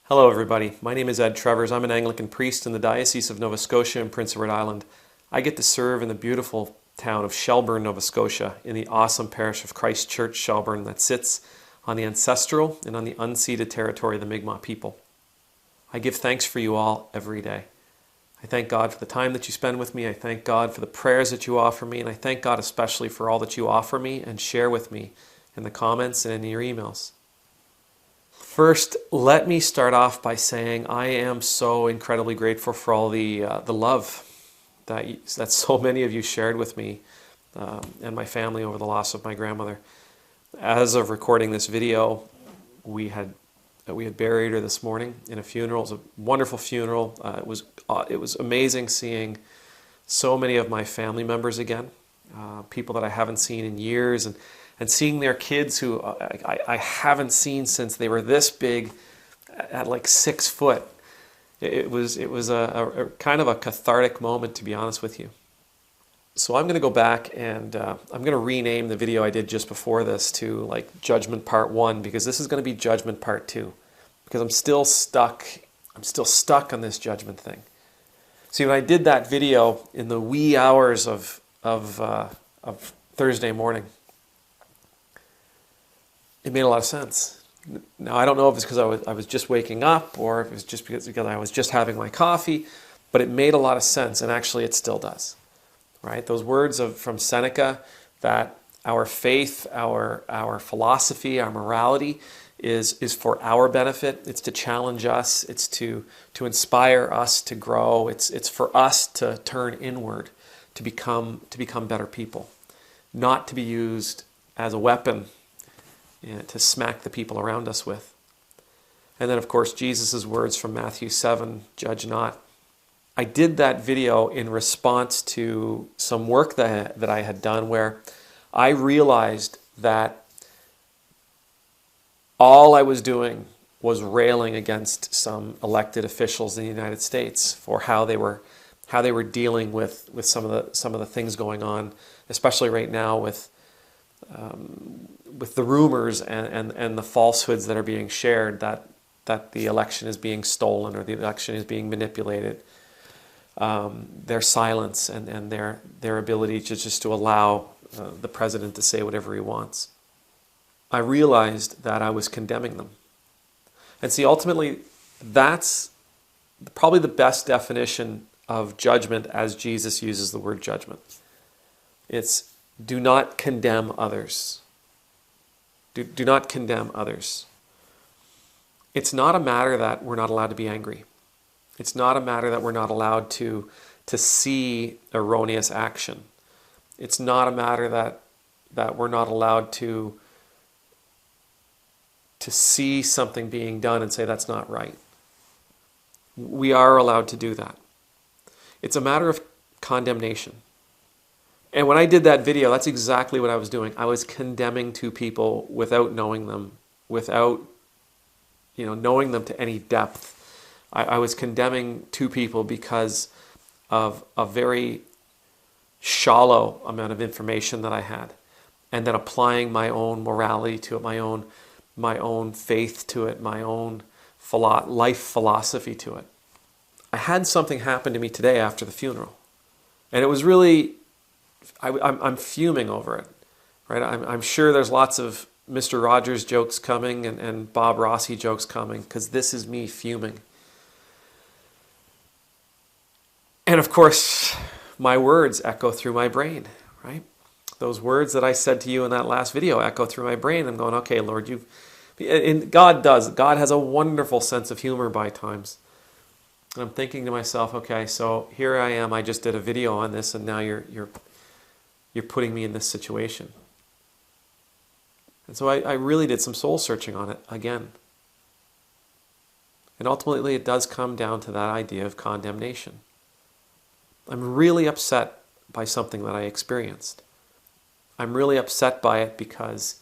Hello everybody, my name is Ed Trevors. I'm an Anglican priest in the Diocese of Nova Scotia in Prince Edward Island. I get to serve in the beautiful town of Shelburne, Nova Scotia, in the awesome parish of Church Shelburne that sits on the ancestral and on the unceded territory of the Mi'kmaq people. I give thanks for you all every day. I thank God for the time that you spend with me. I thank God for the prayers that you offer me, and I thank God especially for all that you offer me and share with me in the comments and in your emails. First, let me start off by saying I am so incredibly grateful for all the love that so many of you shared with me and my family over the loss of my grandmother. As of recording this video, we had buried her this morning in a funeral. It was a wonderful funeral. It was amazing seeing so many of my family members again, people that I haven't seen in years, and seeing their kids who I haven't seen since they were this big, at like 6 foot. It was a kind of a cathartic moment, to be honest with you. So I'm going to go back and I'm going to rename the video I did just before this to like Judgment Part 1, because this is going to be Judgment Part 2, because I'm still stuck on this judgment thing. See, when I did that video in the wee hours of Thursday morning, it made a lot of sense. Now, I don't know if it's because I was just waking up or if it was just because I was just having my coffee, but it made a lot of sense, and actually it still does. Right? Those words from Seneca, that our faith, our philosophy, our morality is for our benefit. It's to challenge us. It's to inspire us to grow. It's for us to turn inward, to become better people, not to be used as a weapon to smack the people around us with. And then, of course, Jesus' words from Matthew 7, judge not. I did that video in response to some work that I had done where I realized that all I was doing was railing against some elected officials in the United States for how they were dealing with some of the things going on, especially right now with the rumors and the falsehoods that are being shared that the election is being stolen or the election is being manipulated. Their silence and their ability to allow the president to say whatever he wants. I realized that I was condemning them. And see, ultimately, that's probably the best definition of judgment as Jesus uses the word judgment. It's do not condemn others. Do not condemn others. It's not a matter that we're not allowed to be angry. It's not a matter that we're not allowed to see erroneous action. It's not a matter that we're not allowed to see something being done and say that's not right. We are allowed to do that. It's a matter of condemnation. And when I did that video, that's exactly what I was doing. I was condemning two people without knowing them, without knowing them to any depth. I was condemning two people because of a very shallow amount of information that I had, and then applying my own morality to it, my own faith to it, my own life philosophy to it. I had something happen to me today after the funeral, and it was really, I'm fuming over it. Right? I'm sure there's lots of Mr. Rogers jokes coming and Bob Rossi jokes coming, because this is me fuming. And of course, my words echo through my brain, right? Those words that I said to you in that last video echo through my brain. I'm going, okay, Lord, and God does. God has a wonderful sense of humor by times. And I'm thinking to myself, okay, so here I am. I just did a video on this, and now you're putting me in this situation. And so I really did some soul searching on it again. And ultimately, it does come down to that idea of condemnation. I'm really upset by something that I experienced. I'm really upset by it because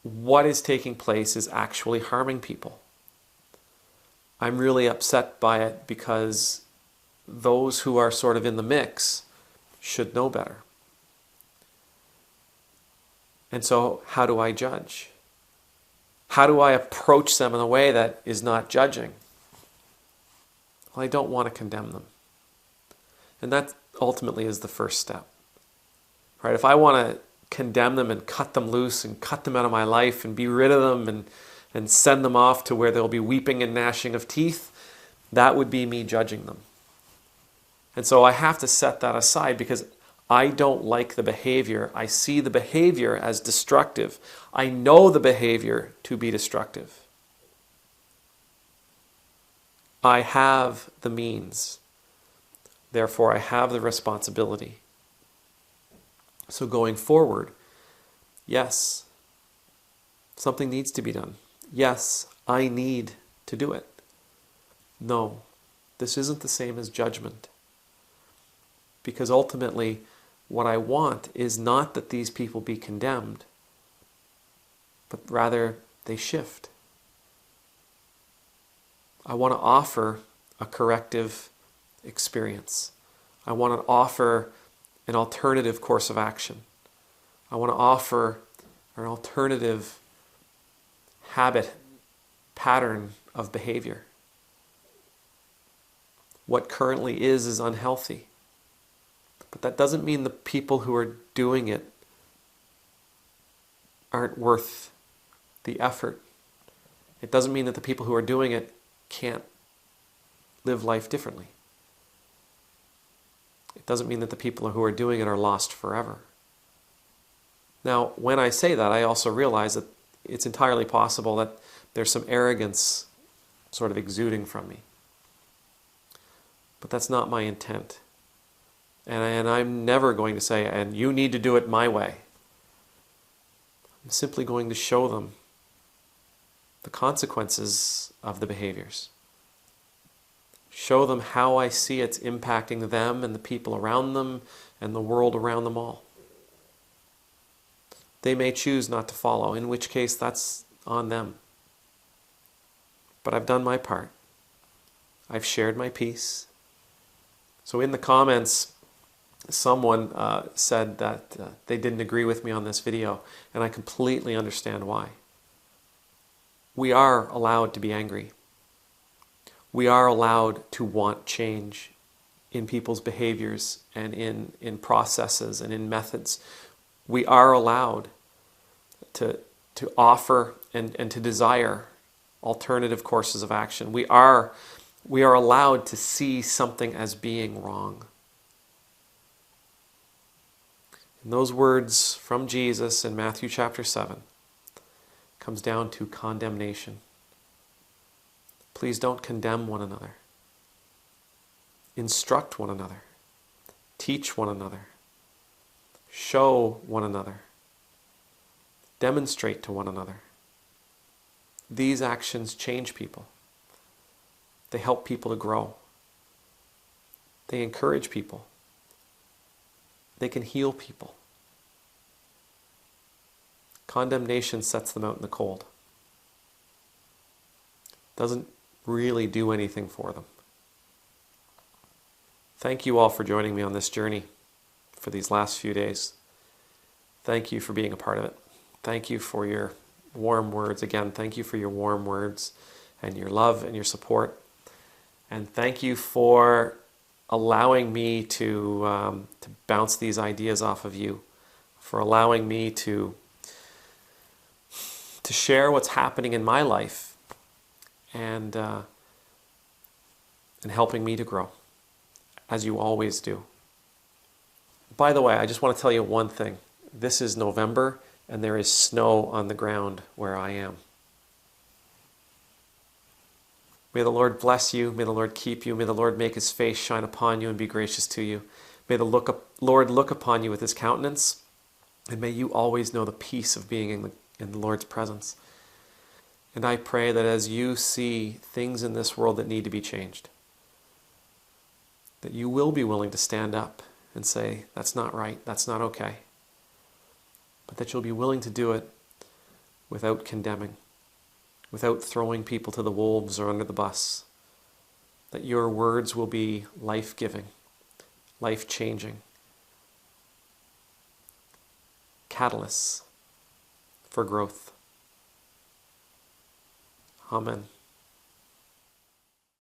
what is taking place is actually harming people. I'm really upset by it because those who are sort of in the mix should know better. And so, how do I judge? How do I approach them in a way that is not judging? Well, I don't want to condemn them. And that ultimately is the first step. Right? If I want to condemn them and cut them loose and cut them out of my life and be rid of them and send them off to where they'll be weeping and gnashing of teeth, that would be me judging them. And so I have to set that aside because I don't like the behavior. I see the behavior as destructive. I know the behavior to be destructive. I have the means. Therefore, I have the responsibility. So going forward, yes, something needs to be done. Yes, I need to do it. No, this isn't the same as judgment. Because ultimately, what I want is not that these people be condemned, but rather they shift. I want to offer a corrective experience. I want to offer an alternative course of action. I want to offer an alternative habit, pattern of behavior. What currently is unhealthy. But that doesn't mean the people who are doing it aren't worth the effort. It doesn't mean that the people who are doing it can't live life differently. It doesn't mean that the people who are doing it are lost forever. Now, when I say that, I also realize that it's entirely possible that there's some arrogance sort of exuding from me. But that's not my intent. And I'm never going to say, and you need to do it my way. I'm simply going to show them the consequences of the behaviors. Show them how I see it's impacting them and the people around them and the world around them all. They may choose not to follow, in which case that's on them. But I've done my part. I've shared my piece. So in the comments, someone said that they didn't agree with me on this video, and I completely understand why. We are allowed to be angry. We are allowed to want change in people's behaviors and in processes and in methods. We are allowed to offer and to desire alternative courses of action. We are allowed to see something as being wrong. And those words from Jesus in Matthew chapter 7 comes down to condemnation. Please don't condemn one another. Instruct one another. Teach one another. Show one another. Demonstrate to one another. These actions change people. They help people to grow. They encourage people. They can heal people. Condemnation sets them out in the cold. Doesn't really do anything for them. Thank you all for joining me on this journey for these last few days. Thank you for being a part of it. Thank you for your warm words. Again, thank you for your warm words and your love and your support. And thank you for allowing me to bounce these ideas off of you, for allowing me to share what's happening in my life and helping me to grow, as you always do. By the way, I just want to tell you one thing. This is November, and there is snow on the ground where I am. May the Lord bless you. May the Lord keep you. May the Lord make his face shine upon you and be gracious to you. May the Lord look upon you with his countenance, and may you always know the peace of being in the Lord's presence. And I pray that as you see things in this world that need to be changed, that you will be willing to stand up and say, that's not right, that's not okay. But that you'll be willing to do it without condemning, without throwing people to the wolves or under the bus. That your words will be life-giving, life-changing, catalysts for growth. Amen.